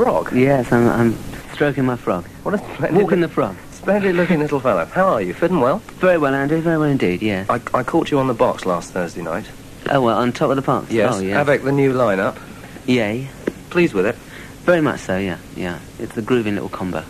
frog? Yes, I'm stroking my frog. What a splendid... Walking the frog. Splendid-looking little fellow. How are you? Fit and well? Very well, Andrew. Very well indeed, yes. I caught you on the box last Thursday night. Oh, well, on top of the box? Yes. Oh, yes. Avec the new lineup. Yay. Pleased with it? Very much so, yeah. It's a grooving little combo.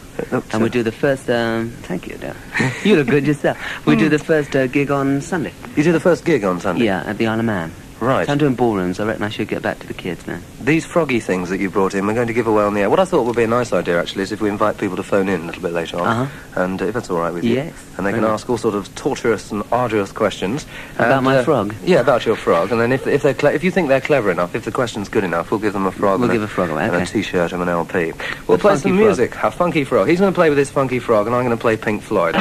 And we do the first, thank you, Dale. You look good yourself. We do the first gig on Sunday. You do the first gig on Sunday? Yeah, at the Isle of Man. Right. So I'm doing ballrooms. I reckon I should get back to the kids now. These froggy things that you brought in, we're going to give away on the air. What I thought would be a nice idea, actually, is if we invite people to phone in a little bit later on. And if that's all right with you. Yes. And they can ask all sort of torturous and arduous questions. About my frog? Yeah, about your frog. And then if you think they're clever enough, if the question's good enough, we'll give them a frog. We'll give a frog away, and okay. a T-shirt and an LP. We'll play some music. A funky frog. He's going to play with his funky frog, and I'm going to play Pink Floyd.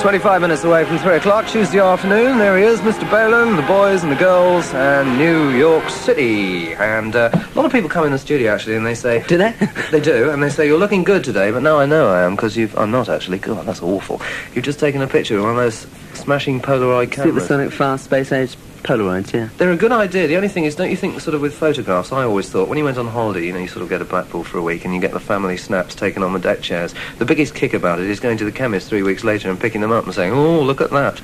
25 minutes away from 3 o'clock, Tuesday afternoon. There he is, Mr. Bolan, the boys and the girls, and New York City. And a lot of people come in the studio, actually, and they say... Do they? They do, and they say, you're looking good today, but now I know I am, because I'm not, actually. God, that's awful. You've just taken a picture of one of those smashing Polaroid cameras. Supersonic fast space-age Polaroids, yeah. They're a good idea. The only thing is, don't you think, sort of with photographs, I always thought, when you went on holiday, you know, you sort of go to Blackpool for a week and you get the family snaps taken on the deck chairs. The biggest kick about it is going to the chemist 3 weeks later and picking them up and saying, oh, look at that.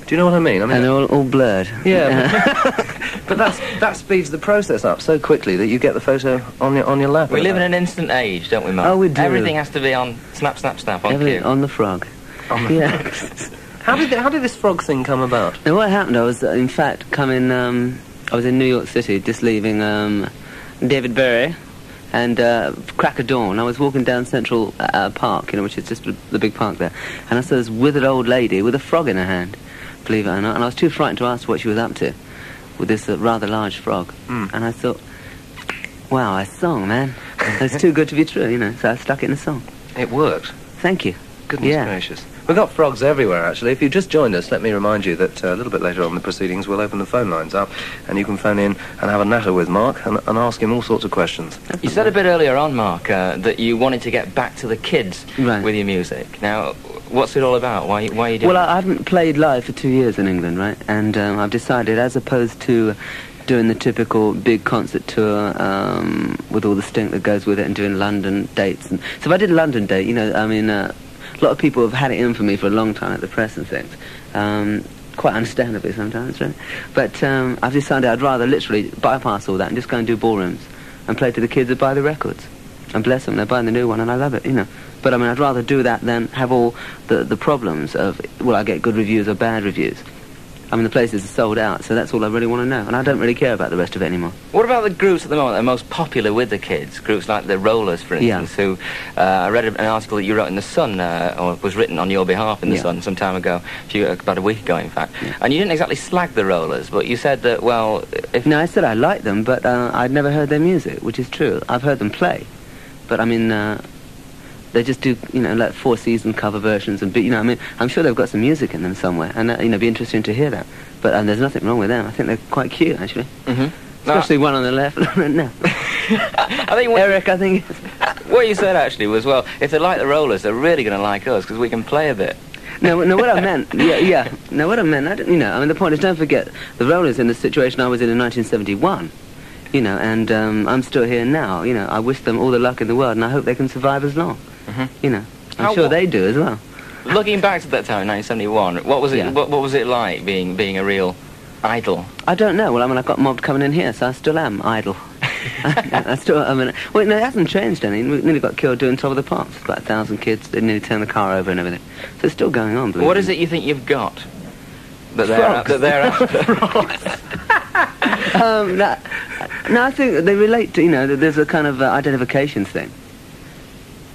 Do you know what I mean? And they're all blurred. Yeah. But that speeds the process up so quickly that you get the photo on your lap. We live in an instant age, don't we, Mark? Oh, we do. Everything has to be on snap, snap, snap, on cue. On the frog. Yeah. How did this frog thing come about? Now, what happened, I was, in fact, I was in New York City, just leaving David Berry, and crack of dawn, I was walking down Central Park, you know, which is just the big park there, and I saw this withered old lady with a frog in her hand, believe it or not, and I was too frightened to ask what she was up to with this rather large frog. And I thought, wow, a song, man. It's too good to be true, you know, so I stuck it in a song. It worked. Thank you. Goodness gracious. We've got frogs everywhere, actually. If you just joined us, let me remind you that a little bit later on in the proceedings, we'll open the phone lines up, and you can phone in and have a natter with Mark and ask him all sorts of questions. You said a bit earlier on, Mark, that you wanted to get back to the kids with your music. Now, what's it all about? Why are you doing Well, I haven't played live for 2 years in England, right? And I've decided, as opposed to doing the typical big concert tour with all the stink that goes with it and doing London dates. And so if I did a London date, you know, I mean... a lot of people have had it in for me for a long time at the press and things, quite understandably sometimes, right? But I've decided I'd rather literally bypass all that and just go and do ballrooms and play to the kids that buy the records. And bless them, they're buying the new one and I love it, you know. But I mean, I'd rather do that than have all the problems of, well, I get good reviews or bad reviews. I mean, the places are sold out, so that's all I really want to know. And I don't really care about the rest of it anymore. What about the groups at the moment that are most popular with the kids? Groups like the Rollers, for instance, who... I read an article that you wrote in The Sun, or was written on your behalf in The Sun some time ago, about a week ago, in fact. And you didn't exactly slag the Rollers, but you said that, well... No, I said I liked them, but I'd never heard their music, which is true. I've heard them play. But, I mean... they just do, you know, like four-season cover versions and, you know, I mean, I'm sure they've got some music in them somewhere, and, you know, it'd be interesting to hear that. But there's nothing wrong with them. I think they're quite cute, actually. Especially one on the left. No. I think Eric, I think... What you said, actually, was, well, if they like the Rollers, they're really going to like us, because we can play a bit. No, what I meant, no, what I meant, I don't, you know, I mean, the point is, don't forget, the Rollers in the situation I was in 1971. You know, and I'm still here now, you know. I wish them all the luck in the world, and I hope they can survive as long. You know, I'm sure they do as well. Looking back to that time, 1971, what was it? What was it like being a real idol? I don't know. Well, I mean, I've got mobbed coming in here, so I still am idol. I mean, well, no, it hasn't changed any. We nearly got killed doing Top of the Pops. About 1,000 kids. They nearly turned the car over and everything. So it's still going on. What is it you think you've got that they're after? No, I think they relate to, you know, there's a kind of identification thing.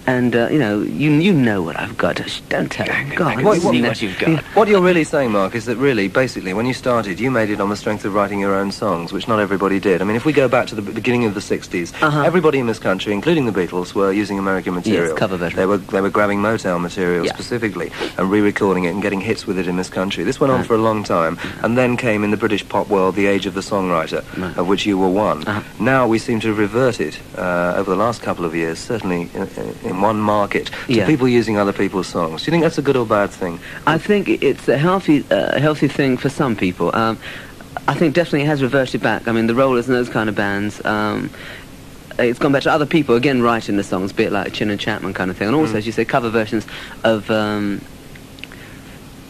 And, you know, you know what I've got. Don't tell them. God, what you've got. What you're really saying, Mark, is that really, basically, when you started, you made it on the strength of writing your own songs, which not everybody did. I mean, if we go back to the beginning of the 60s, everybody in this country, including the Beatles, were using American material. Yes, cover version. They were grabbing Motown material specifically and re-recording it and getting hits with it in this country. This went on for a long time, and then came in the British pop world the age of the songwriter, of which you were one. Now we seem to have reverted over the last couple of years, certainly in and one market to people using other people's songs. Do you think that's a good or bad thing? I think it's a healthy thing for some people. I think definitely it has reverted back. I mean, the Rollers and those kind of bands, it's gone back to other people, again, writing the songs, be it like Chin and Chapman kind of thing. And also, as you say, cover versions of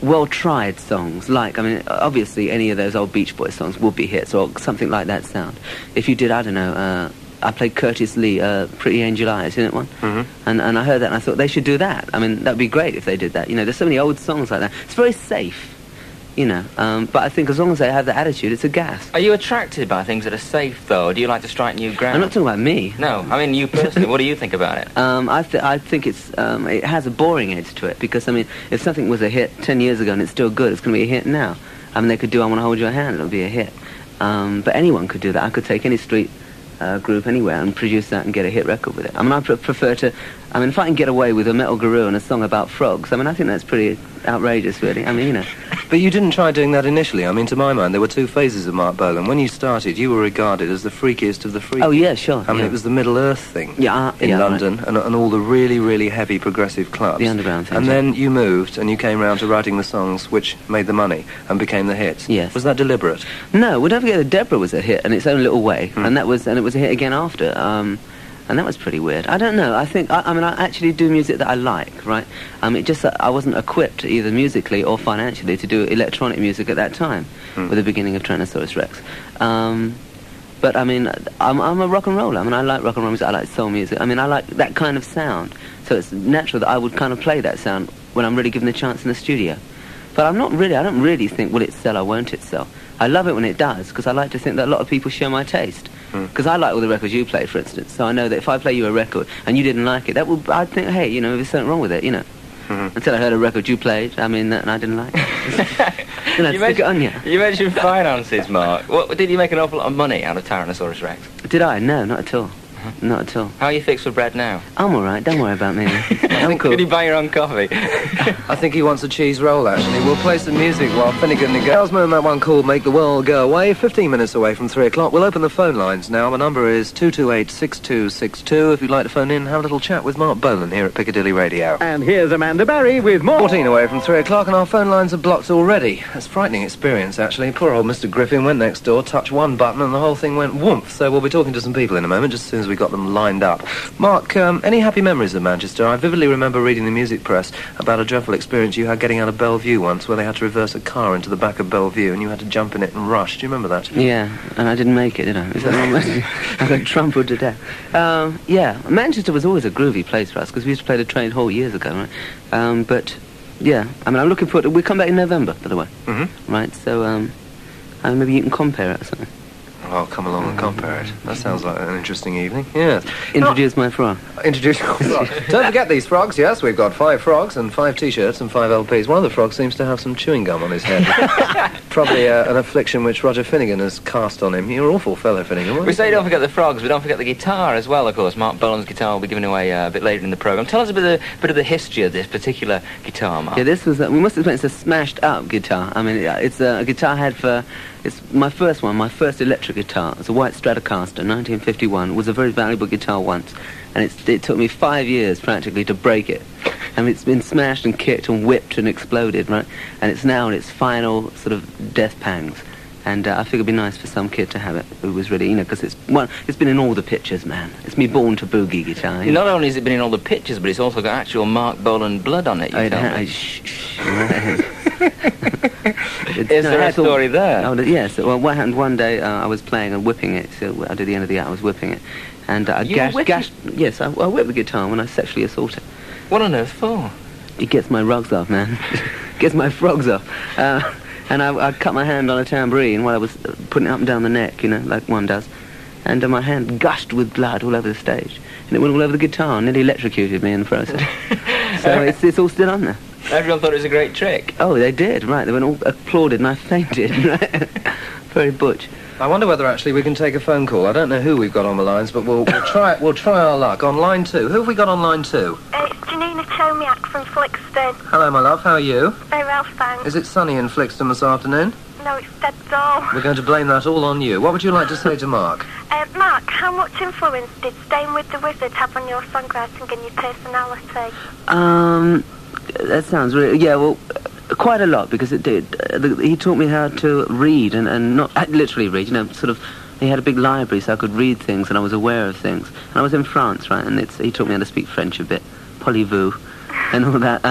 well-tried songs. Like, I mean, obviously, any of those old Beach Boys songs would be hits, or something like that sound. If you did, I don't know, I played Curtis Lee, Pretty Angel Eyes, isn't it one? And I heard that, and I thought they should do that. I mean, that would be great if they did that. You know, there's so many old songs like that. It's very safe. You know, but I think as long as they have that attitude, it's a gas. Are you attracted by things that are safe, though, or do you like to strike new ground? I'm not talking about me. No, I mean you personally. What do you think about it? I think it has a boring edge to it, because, I mean, if something was a hit 10 years ago and it's still good, it's going to be a hit now. I mean, they could do I Want to Hold Your Hand, it'll be a hit. But anyone could do that. I could take any street group anywhere and produce that and get a hit record with it. I mean, I prefer to... I mean, if I can get away with a metal guru and a song about frogs, I mean, I think that's pretty outrageous, really. I mean, you know... But you didn't try doing that initially. I mean, to my mind, there were two phases of Marc Bolan. When you started, you were regarded as the freakiest of the freaky. Oh, yeah, sure. I mean, it was the Middle Earth thing in London, right. and all the really, really heavy progressive clubs. The underground thing. And then you moved, and you came round to writing the songs which made the money and became the hits. Yes. Was that deliberate? No, well, don't forget that Deborah was a hit in its own little way, and it was a hit again after. And that was pretty weird. I don't know. I think, I mean, I actually do music that I like, right? It just I wasn't equipped either musically or financially to do electronic music at that time, with the beginning of Tyrannosaurus Rex. But, I mean, I'm a rock and roller. I mean, I like rock and roll music. I like soul music. I mean, I like that kind of sound. So it's natural that I would kind of play that sound when I'm really given the chance in the studio. But I don't really think, will it sell or won't it sell? I love it when it does, because I like to think that a lot of people share my taste. Because I like all the records you play, for instance, so I know that if I play you a record and you didn't like it, I'd think, hey, you know, there's something wrong with it, you know. Until I heard a record you played, I mean, and I didn't like it. You know, stick it on you. You mentioned finances, Marc. Did you make an awful lot of money out of Tyrannosaurus Rex? Did I? No, not at all. Not at all. How are you fixed for bread now? I'm all right. Don't worry about me. I'm cool. Could you buy your own coffee? I think he wants a cheese roll, actually. We'll play some music while Finnegan and Gelsman and that one called Make the World Go Away. 15 minutes away from 3 o'clock. We'll open the phone lines now. The number is 228-6262. If you'd like to phone in, have a little chat with Marc Bolan here at Piccadilly Radio. And here's Amanda Barry with more. 14 away from 3 o'clock, and our phone lines are blocked already. That's a frightening experience, actually. Poor old Mr. Griffin went next door, touched one button, and the whole thing went whoomph. So we'll be talking to some people in a moment, just as soon as we got them lined up. Marc, any happy memories of Manchester? I vividly remember reading the music press about a dreadful experience you had getting out of Bellevue once, where they had to reverse a car into the back of Bellevue and you had to jump in it and rush. Do you remember that? Yeah, and I didn't make it, did I? Is that wrong? I got trampled to death. Yeah, Manchester was always a groovy place for us, because we used to play the Train Hall years ago, right? But, yeah, I mean, I'm looking forward to... We come back in November, by the way. Right, so, maybe you can compare it or something. I'll come along and compare it. That sounds like an interesting evening. Yeah. Introduce my frog. Introduce your frog. Don't forget these frogs, yes. We've got 5 frogs and 5 T-shirts and 5 LPs. One of the frogs seems to have some chewing gum on his head. Probably an affliction which Roger Finnegan has cast on him. You're an awful fellow, Finnegan. We say don't forget the frogs, but don't forget the guitar as well, of course. Marc Bolan's guitar will be given away a bit later in the programme. Tell us a bit of the history of this particular guitar, Marc. Yeah, this was... we must admit it's a smashed-up guitar. I mean, it's a guitar I had for... It's my first one, my first electric guitar. It's a white Stratocaster, 1951. It was a very valuable guitar once. And it took me 5 years, practically, to break it. And it's been smashed and kicked and whipped and exploded, right? And it's now in its final sort of death pangs. And I figured it'd be nice for some kid to have it who was really, you know, because it's been in all the pictures, man. It's me born to boogie guitar. You know? Not only has it been in all the pictures, but it's also got actual Marc Bolan blood on it, you tell me. Is there a story there? Yes. Well, what happened one day, I was playing and whipping it. So I did the end of the act, I was whipping it. And I gashed... Yes, I whipped the guitar when I sexually assault it. What on earth for? It gets my rugs off, man. Gets my frogs off. And I cut my hand on a tambourine while I was putting it up and down the neck, you know, like one does. And my hand gushed with blood all over the stage. And it went all over the guitar, nearly electrocuted me in the process. So it's all still on there. Everyone thought it was a great trick. Oh, they did, right. They went all applauded and I fainted, right? Very butch. I wonder whether actually we can take a phone call. I don't know who we've got on the lines, but we'll try our luck. On line 2. Who have we got on line 2? It's Janina Chomiak from Flixton. Hello, my love. How are you? Very well, thanks. Is it sunny in Flixton this afternoon? No, it's dead dull. We're going to blame that all on you. What would you like to say to Mark? Mark, how much influence did staying with the Wizard have on your songwriting and your personality? That sounds really... Yeah, well, quite a lot, because it did. He taught me how to read, and not literally read, sort of... He had a big library, so I could read things, and I was aware of things. And I was in France, right, and he taught me how to speak French a bit. Parlez-vous, and all that.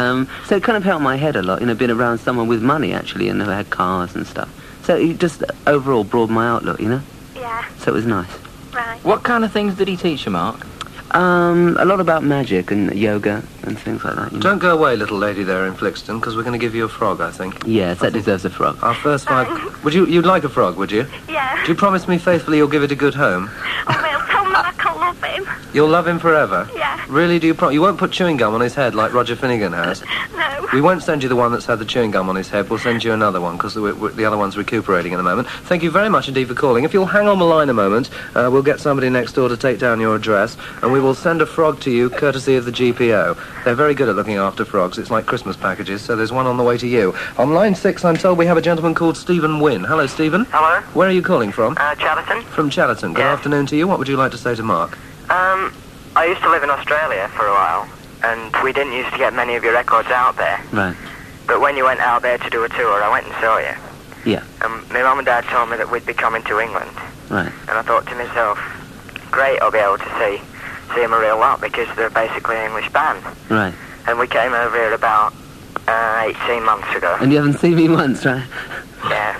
So it kind of helped my head a lot, being around someone with money, actually, and who had cars and stuff. So it just overall broadened my outlook, Yeah. So it was nice. Right. What kind of things did he teach you, Mark? A lot about magic and yoga and things like that. Don't go away, little lady there in Flixton, because we're going to give you a frog, I think. Yes, that deserves a frog. Our first 5... You'd like a frog, would you? Yeah. Do you promise me faithfully you'll give it a good home? I will. Tell Mark I love him. You'll love him forever? Yeah. Really, do you promise? You won't put chewing gum on his head like Roger Finnegan has? No. We won't send you the one that's had the chewing gum on his head. We'll send you another one, because the other one's recuperating at the moment. Thank you very much indeed for calling. If you'll hang on the line a moment, we'll get somebody next door to take down your address, and we will send a frog to you, courtesy of the GPO. They're very good at looking after frogs. It's like Christmas packages, so there's one on the way to you. On line 6, I'm told we have a gentleman called Stephen Wynne. Hello, Stephen. Hello. Where are you calling from? Chatterton. From Chatterton. Good Yeah. afternoon to you. What would you like to say to Mark? I used to live in Australia for a while, and we didn't used to get many of your records out there. Right. But when you went out there to do a tour, I went and saw you. Yeah. And my mum and dad told me that we'd be coming to England. Right. And I thought to myself, great, I'll be able to see them a real lot, because they're basically an English band. Right. And we came over here about 18 months ago. And you haven't seen me once, right? Yeah.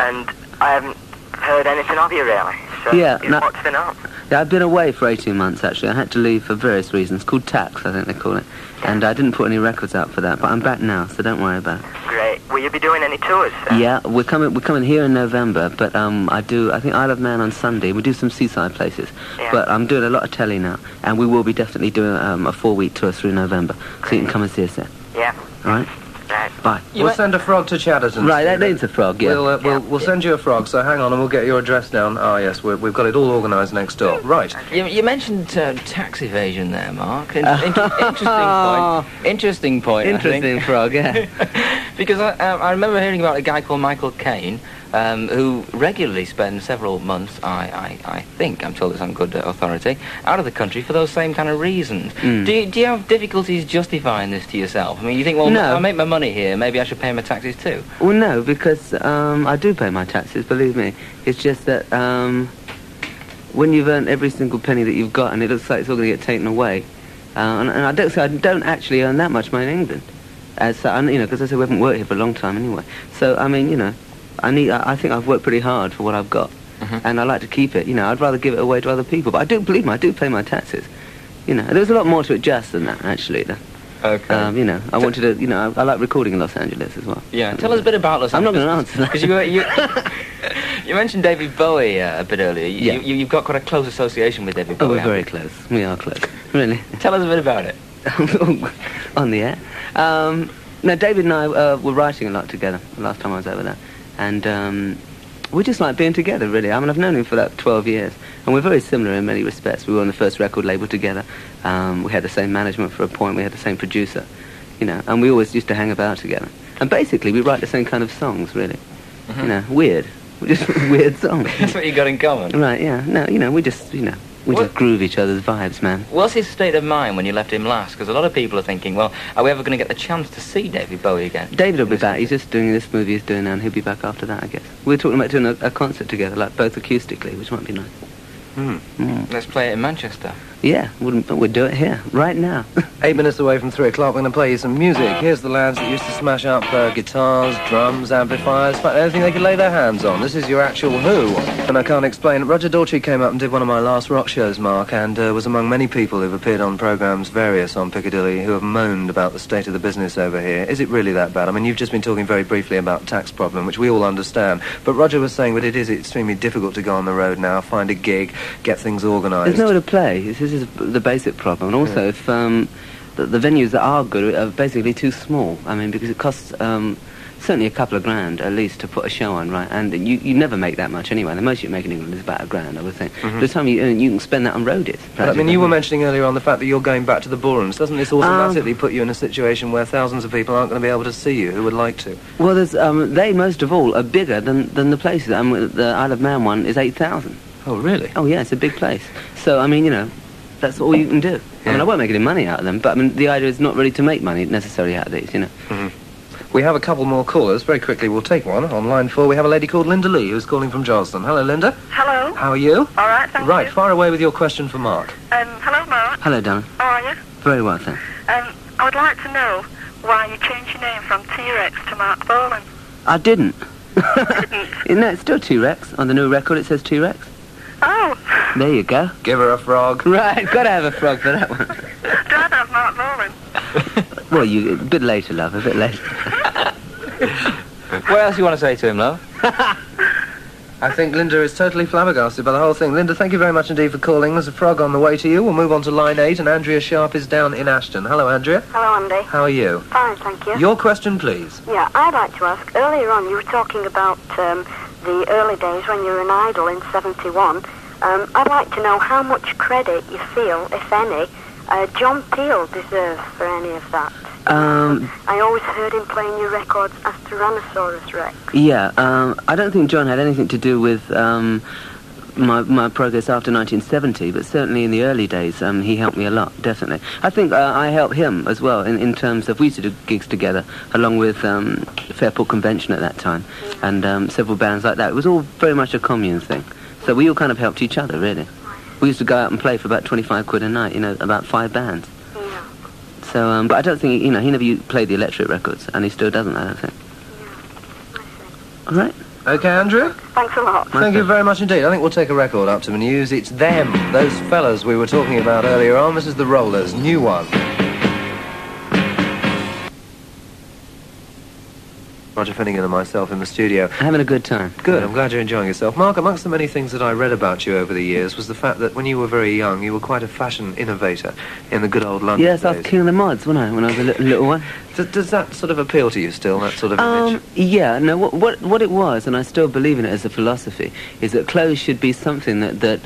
And I haven't heard anything of you, really. So Yeah, no- what's been up? Yeah, I've been away for 18 months, actually. I had to leave for various reasons. Called tax, I think they call it. And I didn't put any records out for that, but I'm back now, so don't worry about it. Great. Will you be doing any tours? Yeah, we're coming here in November, but I think Isle of Man on Sunday. We do some seaside places. Yeah. But I'm doing a lot of telly now, and we will be definitely doing a 4-week tour through November, so you can come and see us there. Yeah. All right? Right. Bye. We'll send a frog to Chatterton. Right, that needs a frog, yeah. We'll send you a frog, so hang on and we'll get your address down. Ah, yes, we've got it all organised next door. Right. You mentioned tax evasion there, Mark. Interesting point. Interesting frog, yeah. Because I remember hearing about a guy called Michael Caine, who regularly spends several months, I think, I'm told this on good authority, out of the country for those same kind of reasons. Do you have difficulties justifying this to yourself? I mean, you think, well, No. I make my money here, maybe I should pay my taxes too? Well, no, because I do pay my taxes, believe me. It's just that when you've earned every single penny that you've got and it looks like it's all going to get taken away, and I don't actually earn that much money in England. Because I said we haven't worked here for a long time anyway. So, I mean, I think I've worked pretty hard for what I've got. And I like to keep it. I'd rather give it away to other people. But I do believe me, I do pay my taxes. There's a lot more to it just than that, actually. Okay. I wanted to, I like recording in Los Angeles as well. Yeah, tell us a bit about Los I'm not Angeles. going to answer that. Because you mentioned David Bowie a bit earlier. You've got quite a close association with David Bowie. Oh, we're haven't very you? close. We are close. Really. Tell us a bit about it. On the air. No, David and I were writing a lot together the last time I was over there. And we just like being together, really. I mean, I've known him for like 12 years. And we're very similar in many respects. We were on the first record label together. We had the same management for a point. We had the same producer, and we always used to hang about together. And basically, we write the same kind of songs, really. Weird. Just weird songs. That's what you got in common. Right, yeah. No, we just groove each other's vibes, man. What's his state of mind when you left him last? Because a lot of people are thinking, well, are we ever going to get the chance to see David Bowie again? David will be back. He's just doing this movie he's doing now, and he'll be back after that, I guess. We're talking about doing a concert together, like both acoustically, which might be nice. Let's play it in Manchester. Yeah, we'd do it here, right now. 8 minutes away from 3 o'clock, we're going to play you some music. Here's the lads that used to smash up guitars, drums, amplifiers, anything they could lay their hands on. This is your actual Who. And I can't explain. Roger Daltrey came up and did one of my last rock shows, Mark, and was among many people who've appeared on programmes various on Piccadilly who have moaned about the state of the business over here. Is it really that bad? I mean, you've just been talking very briefly about tax problem, which we all understand. But Roger was saying that it is extremely difficult to go on the road now, find a gig, get things organised. There's nowhere to play. This is the basic problem. And also, if the venues that are good are basically too small. I mean, because it costs certainly a couple of grand at least to put a show on, right? And you never make that much anyway. The most you make in England is about a grand, I would think. By the time you can spend that on roadies. But, I mean, you were mentioning earlier on the fact that you're going back to the ballrooms. Doesn't this automatically put you in a situation where thousands of people aren't going to be able to see you who would like to? Well, there's they most of all are bigger than the places. The Isle of Man one is 8,000. Oh, really? Oh, yeah, it's a big place. So, I mean, you know, that's all you can do. I mean, I won't make any money out of them, but I mean, the idea is not really to make money necessarily out of these, you know. We have a couple more callers. Very quickly, we'll take one. On line 4, we have a lady called Linda Lee, who's calling from Johnston. Hello, Linda. Hello. How are you? All right, thank you. Right, fire away with your question for Mark. Hello, Mark. Hello, darling. How are you? Very well, thanks. I would like to know why you changed your name from T.rex to Marc Bolan. I didn't. Didn't? No, it's still T.rex. On the new record, it says T.rex. Oh. There you go. Give her a frog. Right, gotta have a frog for that one. Don't have Marc Bolan. Well, a bit later, love, a bit later. What else you want to say to him, love? I think Linda is totally flabbergasted by the whole thing. Linda, thank you very much indeed for calling. There's a frog on the way to you. We'll move on to line 8, and Andrea Sharp is down in Ashton. Hello, Andrea. Hello, Andy. How are you? Fine, thank you. Your question, please. Yeah, I'd like to ask, earlier on you were talking about the early days when you were an idol in 71. I'd like to know how much credit you feel, if any, John Peel deserves for any of that. I always heard him playing your records as Tyrannosaurus Rex. Yeah, I don't think John had anything to do with my progress after 1970, but certainly in the early days, he helped me a lot, definitely. I think I helped him as well in terms of, we used to do gigs together, along with Fairport Convention at that time, and several bands like that. It was all very much a commune thing. So we all kind of helped each other, really. We used to go out and play for about 25 quid a night, you know, about 5 bands. Yeah. So, but I don't think, you know, he never played the electric records, and he still doesn't, I don't think. Yeah, I see. All right. Okay, Andrew? Thanks a lot. Thank you very much indeed. I think we'll take a record up to the news. It's them, those fellas we were talking about earlier on. This is the Rollers, new one. Roger Finnegan and myself in the studio. Having a good time. Good, I'm glad you're enjoying yourself. Mark, amongst the many things that I read about you over the years was the fact that when you were very young, you were quite a fashion innovator in the good old London Yes, I was days. king of the mods, wasn't I, when I was a little one? Does that sort of appeal to you still, that sort of image? Yeah, no, what it was, and I still believe in it as a philosophy, is that clothes should be something that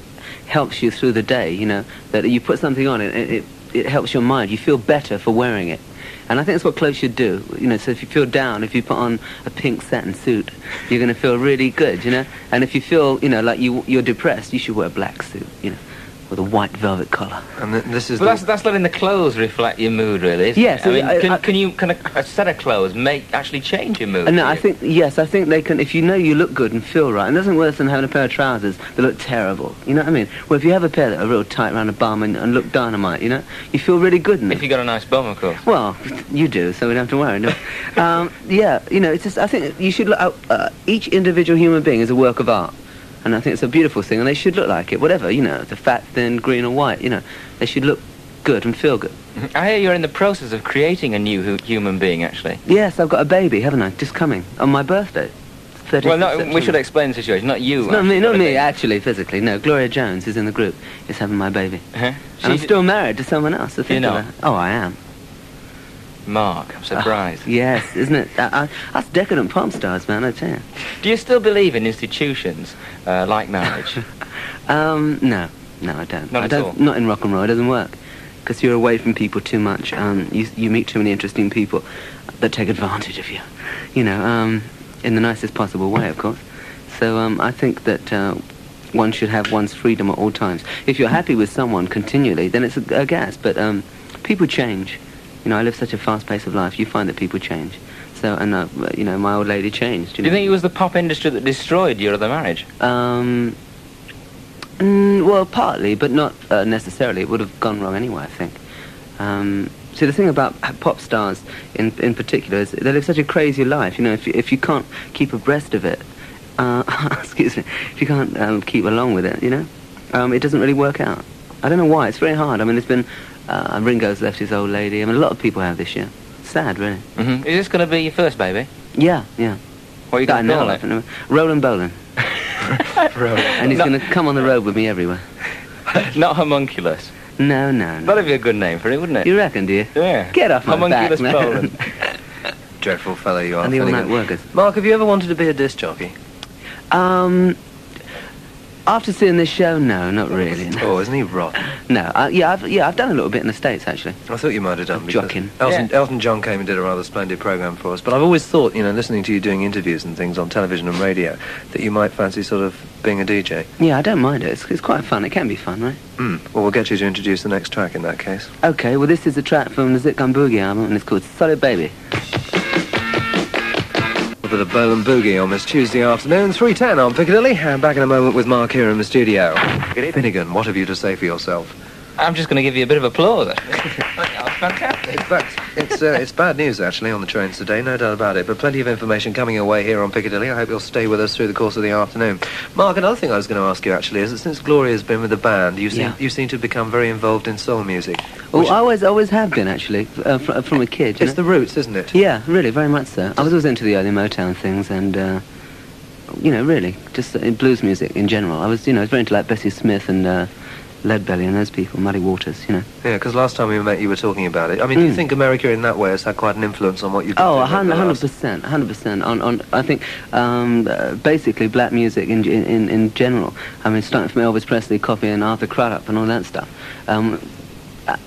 helps you through the day, you know, that you put something on it helps your mind. You feel better for wearing it. And I think that's what clothes should do, you know, so if you feel down, if you put on a pink satin suit, you're going to feel really good, you know? And if you feel, you know, like you're depressed, you should wear a black suit, you know, with a white velvet collar. And this is But that's letting the clothes reflect your mood, really, isn't Yes, it? I mean, I- can a set of clothes actually change your mood? No, for I you? think, yes, I think they can, if you know you look good and feel right, and nothing worse than having a pair of trousers that look terrible, you know what I mean? Well, if you have a pair that are real tight around the bum and look dynamite, you know, you feel really good in them. If you got a nice bum, of course. Well, you do, so we don't have to worry, no? Yeah, you know, it's just, I think you should look, each individual human being is a work of art. And I think it's a beautiful thing, and they should look like it, whatever, you know, the fat, thin, green or white, you know. They should look good and feel good. I hear you're in the process of creating a new human being, actually. Yes, I've got a baby, haven't I? Just coming, on my birthday. 30th Well, of no, September. we should explain the situation. Not you. It's not me, actually, not but I me, think- actually, physically. No, Gloria Jones, who's in the group, is having my baby. Uh-huh. And I'm She's- still married to someone else. So think You're of not? that. Oh, I am. Mark, I'm surprised. Yes, isn't it? Us decadent pop stars, man, I tell you. Do you still believe in institutions like marriage? No, I don't. Not I at don't. all? Not in rock and roll. It doesn't work because you're away from people too much. You meet too many interesting people that take advantage of you. You know, in the nicest possible way, of course. So I think that one should have one's freedom at all times. If you're happy with someone continually, then it's a gas. But people change. You know, I live such a fast pace of life. You find that people change. So, and you know, my old lady changed. Do you think it was the pop industry that destroyed your other marriage? Well, partly, but not necessarily. It would have gone wrong anyway, I think. See, the thing about pop stars in particular is they live such a crazy life. You know, if you can't keep abreast of it, excuse me, if you can't keep along with it, you know, it doesn't really work out. I don't know why. It's very hard. I mean, there's been Ringo's left his old lady. I mean, a lot of people have this year. Sad, really. Mm-hmm. Is this going to be your first baby? Yeah. What are you That I going to know call of. it? Roland Bolan. And he's going to come on the road with me everywhere. Not homunculus. No. That'd be a good name for it, wouldn't it? You reckon, do you? Yeah. Get off my back, Homunculus man. Bolan. Dreadful fellow you are, And the Finnegan. all-night workers. Mark, have you ever wanted to be a disc jockey? After seeing this show, no, not really. No. Oh, isn't he rotten? No, I've done a little bit in the States, actually. I thought you might have done. Jockeying. Elton John came and did a rather splendid programme for us, but I've always thought, you know, listening to you doing interviews and things on television and radio, that you might fancy sort of being a DJ. Yeah, I don't mind it. It's quite fun. It can be fun, right? Well, we'll get you to introduce the next track in that case. Okay, well, this is a track from the Zitcon Boogie album, and it's called Solid Baby. A bit of Bolan Boogie on this Tuesday afternoon, 3:10 on Piccadilly, and back in a moment with Mark here in the studio. Finnegan, what have you to say for yourself? I'm just going to give you a bit of applause. That was fantastic. In fact, it's bad news, actually, on the trains today, no doubt about it, but plenty of information coming your way here on Piccadilly. I hope you'll stay with us through the course of the afternoon. Mark, another thing I was going to ask you, actually, is that since Gloria's been with the band, you seem to have become very involved in soul music. Well, I always have been, actually, from a kid. It's the roots, isn't it? Yeah, really, very much so. I was always into the early Motown things, and, you know, really, just blues music in general. I was very into, like, Bessie Smith and Leadbelly and those people, Muddy Waters, you know. Yeah, because last time we met you were talking about it. I mean, do you think America in that way has had quite an influence on what you've been doing? 100%. On I think, basically black music in general. I mean, starting from Elvis Presley, Coffee and Arthur Crudup and all that stuff.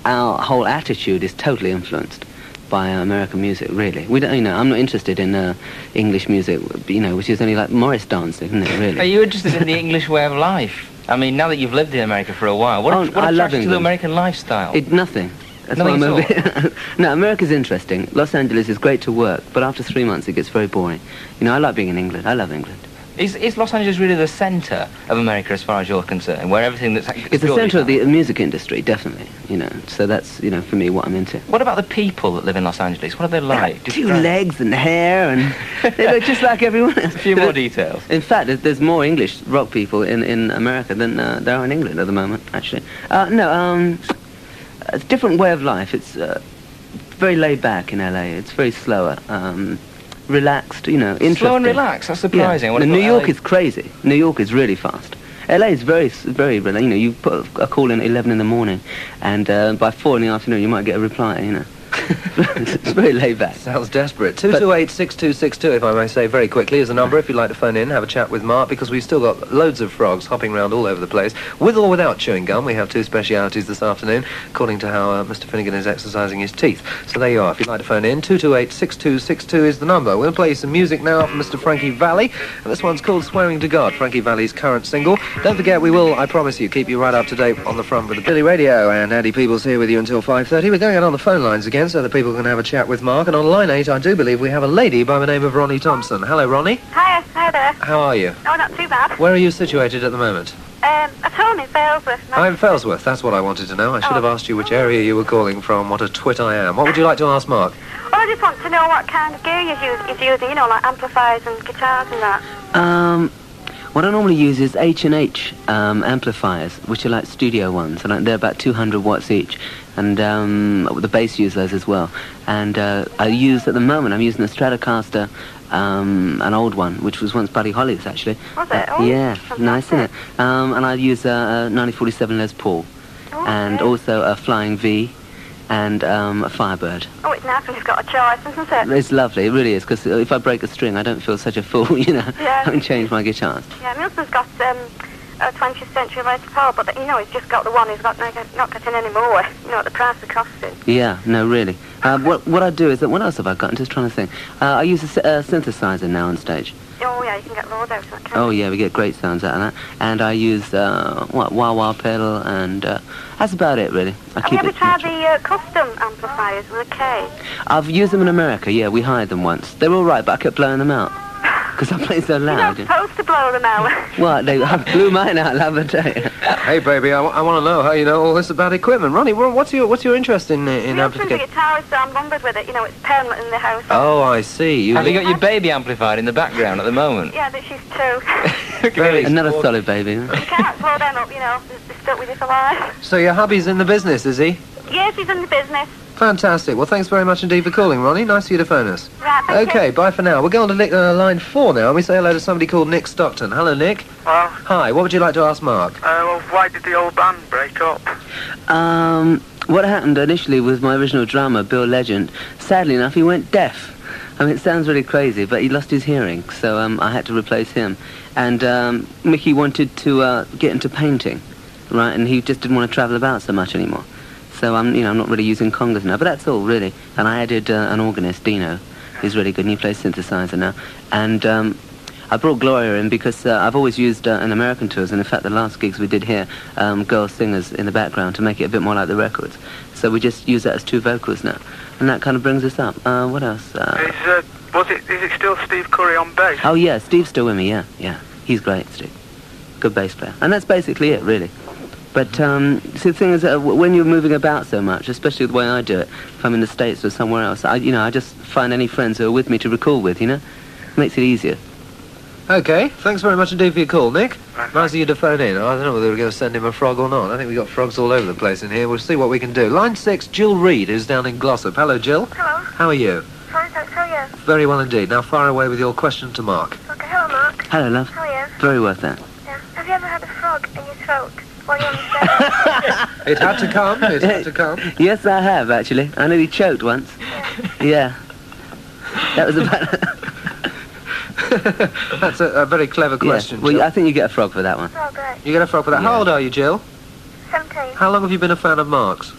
Our whole attitude is totally influenced by American music, really. We don't, I'm not interested in English music, which is only like Morris dancing, isn't it, really? Are you interested in the English way of life? I mean, now that you've lived in America for a while, what attracts you to the American lifestyle? Nothing. That's Nothing why I'm over here. No, America's interesting. Los Angeles is great to work, but after 3 months it gets very boring. I like being in England. I love England. Is Los Angeles really the centre of America as far as you're concerned, where everything that's... It's the centre of the music industry, definitely, so that's, for me, what I'm into. What about the people that live in Los Angeles? What are they like? Two legs and hair, and they look just like everyone else. A few more details. In fact, there's more English rock people in America than there are in England at the moment, actually. It's a different way of life. It's very laid back in LA. It's very slower. Relaxed, interesting. Slow and relaxed, that's surprising. Yeah. New York is crazy. New York is really fast. LA is very, you put a call in at 11 in the morning, and by 4 in the afternoon you might get a reply, It's very laid back. Sounds desperate. 228-6262, if I may say very quickly, is the number if you'd like to phone in, have a chat with Mark, because we've still got loads of frogs hopping around all over the place. With or without chewing gum, we have two specialities this afternoon, according to how Mr. Finnegan is exercising his teeth. So there you are. If you'd like to phone in, 228-6262 is the number. We'll play you some music now from Mr. Frankie Valli, and this one's called Swearing to God, Frankie Valli's current single. Don't forget, we will, I promise you, keep you right up to date on the front with the Billy Radio, and Andy Peebles here with you until 5:30. We're going out on the phone lines again, so that people can have a chat with Mark. And on line 8, I do believe we have a lady by the name of Ronnie Thompson. Hello, Ronnie. Hi there. How are you? Oh, not too bad. Where are you situated at the moment? At home in Failsworth. I'm Fellsworth. That's what I wanted to know. I should have asked you which area you were calling from. What a twit I am. What would you like to ask Mark? Well, I just want to know what kind of gear he's using, like amplifiers and guitars and that. What I normally use is H&H amplifiers, which are like studio ones, and they're about 200 watts each, and the bass use those as well. And I'm using a Stratocaster, an old one, which was once Buddy Holly's, actually. Was it? Yeah, nice, isn't it? And I use a 9047 Les Paul, and also a Flying V, and a Firebird. Oh, it's nice when you've got a choice, isn't it? It's lovely, it really is, because if I break a string, I don't feel such a fool, Yeah. having changed my guitars. Yeah, my husband's got a 20th century Les Paul, but he's just got the one. He's not getting any more, at the price of costing. Yeah, no, really. What I do is that, what else have I got? I'm just trying to think. I use a synthesizer now on stage. Oh, yeah, you can get loads out of that, can't you? Oh, yeah, we get great sounds out of that. And I use, wah-wah pedal, and that's about it, really. Have you ever tried the custom amplifiers with a K? I've used them in America, yeah, we hired them once. They were all right, but I kept blowing them out. Because I play so loud. You're not supposed to blow them out. What? I blew mine out, I tell you. Hey, baby, I want to know how you know all this about equipment. Ronnie, what's your interest in amplification? My husband's a guitarist, so I'm lumbered with it. It's permanent in the house. Oh, I see. Have you got your baby amplified in the background at the moment? Yeah, but she's 2. Another solid baby. You can't slow them up, they're stuck with you for life. So your hubby's in the business, is he? Yes, he's in the business. Fantastic. Well, thanks very much indeed for calling, Ronnie. Nice of you to phone us. Right, thank Okay, you. bye for now. We're going to line 4 now, and we say hello to somebody called Nick Stockton. Hello, Nick. Hello. Hi, what would you like to ask Mark? Why did the old band break up? What happened initially was my original drummer, Bill Legend. Sadly enough, he went deaf. I mean, it sounds really crazy, but he lost his hearing, so I had to replace him. And Mickey wanted to get into painting, right? And he just didn't want to travel about so much anymore. So I'm not really using congas now, but that's all really. And I added an organist, Dino, who's really good, and he plays synthesizer now. And I brought Gloria in because I've always used in American tours, and in fact the last gigs we did here, girl singers in the background to make it a bit more like the records. So we just use that as 2 vocals now, and that kind of brings us up. What else? Is it still Steve Curry on bass? Oh yeah, Steve's still with me, yeah. He's great, Steve. Good bass player. And that's basically it, really. But see, the thing is, when you're moving about so much, especially the way I do it, if I'm in the States or somewhere else, I just find any friends who are with me to record with, Makes it easier. Okay, thanks very much indeed for your call, Nick. Nice of you to phone in. I don't know whether we're going to send him a frog or not. I think we've got frogs all over the place in here. We'll see what we can do. Line 6, Jill Reed, who's down in Glossop. Hello, Jill. Hello. How are you? Fine, thanks. How are you? Very well indeed. Now fire away with your question to Mark. Okay, hello, Mark. Hello, love. How are you? Very well, thanks. Yeah. Have you ever had a frog in your throat while you're on the stage? It had to come. It had to come. Yes, I have, actually. I nearly choked once. Yeah. That was about... That's a very clever question, Well, Jill. I think you get a frog for that one. Oh, great. You get a frog for that. Yeah. How old are you, Jill? 17. How long have you been a fan of Mark's?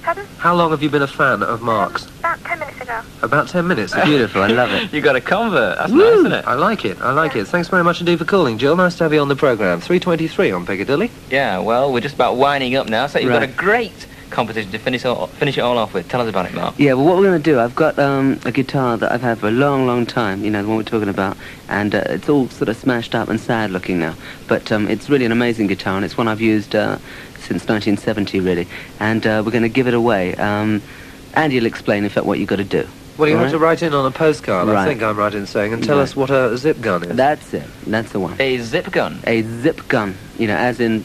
Pardon? How long have you been a fan of Mark's? About 10 minutes ago. About 10 minutes. Beautiful, I love it. You got a convert. That's nice, isn't it? I like it. I like it. Thanks very much indeed for calling, Jill. Nice to have you on the programme. 3:23 on Piccadilly. Yeah, well, we're just about winding up now, so you've got a Right. great competition to finish it all off with. Tell us about it, Mark. Yeah, well, what we're going to do, I've got a guitar that I've had for a long, long time, the one we're talking about, and it's all sort of smashed up and sad looking now, but it's really an amazing guitar, and it's one I've used since 1970, really, and we're going to give it away. Andy will explain, in fact, what you've got to do. Well, you All have to write in on a postcard, I Right. think I'm right in saying, and tell Right. us what a zip gun is. That's it. That's the one. A zip gun. A zip gun, as in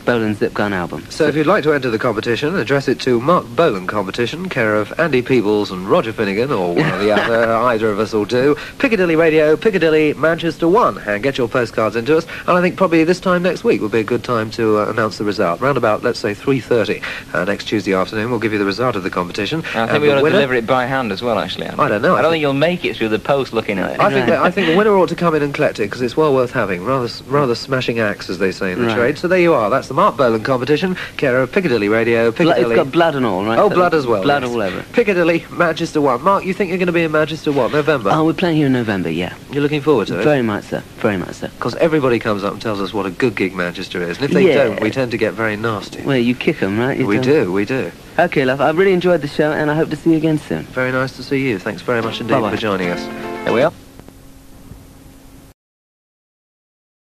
Bolan's Zip Gun album. So if you'd like to enter the competition, address it to Mark Bolan Competition, care of Andy Peebles and Roger Finnegan, or one or the other, either of us will do. Piccadilly Radio, Piccadilly, Manchester 1. And get your postcards into us. And I think probably this time next week would be a good time to announce the result. Round about, let's say, 3:30 next Tuesday afternoon, we'll give you the result of the competition. I think we've got to deliver it by hand as well, actually. I don't know. I don't think you'll make it through the post looking at it. I think the winner ought to come in and collect it, because it's well worth having. Rather smashing acts, as they say in the Right. trade. So there you are. That's the Mark Bolan Competition, care of Piccadilly Radio, Piccadilly... It's got blood and all, right? Oh, blood as well. Blood yes. all over it. Piccadilly, Manchester 1. Mark, you think you're going to be in Manchester what, November? Oh, we're playing here in November, yeah. You're looking forward to it? Very much so. Very much so. Because everybody comes up and tells us what a good gig Manchester is. And if they Yeah. don't, we tend to get very nasty. Well, you kick 'em, right? We do. Okay, love. I've really enjoyed the show, and I hope to see you again soon. Very nice to see you. Thanks very much indeed Bye-bye. for joining us. There we are.